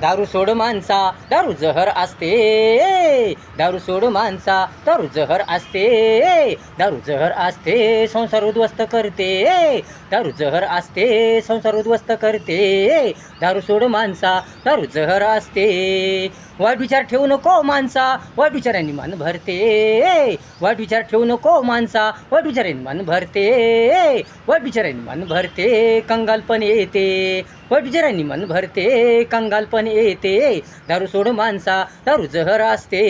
दारू सोड माणसा दारू जहर असते, दारू सोड माणसा दारू जहर असते, दारू जहर असते संसार उद्ध्वस्त करते, दारू जहर असते संसार उद्ध्वस्त करते, दारू सोड माणसा दारू जहर असते. वाईट विचार ठेवू नको माणसा वाईट विचारांनी मन भरते, वाईट विचार ठेवू नको माणसा वाईट विचारांनी मन भरते, वाईट विचारांनी मन भरते कंगालपण येते, वाईट विचारांनी मन भरते कंगालपण येते, दारू सोड माणसा दारू जहर असते.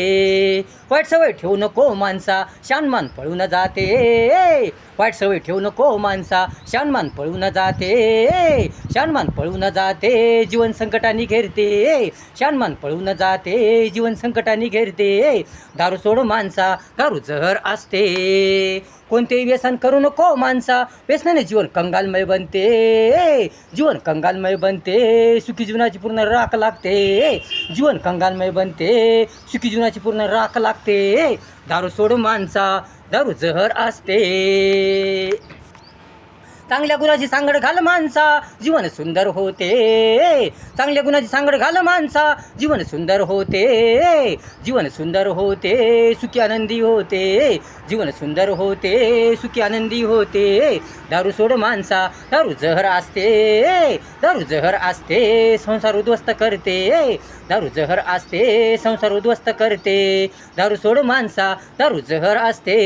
वाईट सवय ठेवू नको माणसा शानमान पळून जाते, वाईट सवय ठेवू नको माणसा शानमान पळून जाते, शानमान पळून जाते जीवन संकटाने घेरते, शानमान पळून जाते जीवन संकटाने घेरते, दारू सोड माणसा दारू जहर असते. कोणतेही व्यसन करू नको माणसा व्यसनाने जीवन कंगालमय बनते, जीवन कंगालमय बनते सुखी जीवनाची पूर्ण राख लागते, जीवन कंगालमय बनते सुखी जीवनाची पूर्ण राख लागते, दारू सोड माणसा दारू जहर असते. चांगल्या गुणाची सांगड घाल माणसा जीवन सुंदर होते, चांगल्या गुणाची सांगड घाल माणसा जीवन सुंदर होते, जीवन सुंदर होते सुखी आनंदी होते, जीवन सुंदर होते सुखी आनंदी होते, दारू सोड माणसा दारू जहर असते, दारू जहर असते संसार उद्ध्वस्त करते, दारू जहर असते संसार उद्ध्वस्त करते, दारू सोड माणसा दारू जहर असते.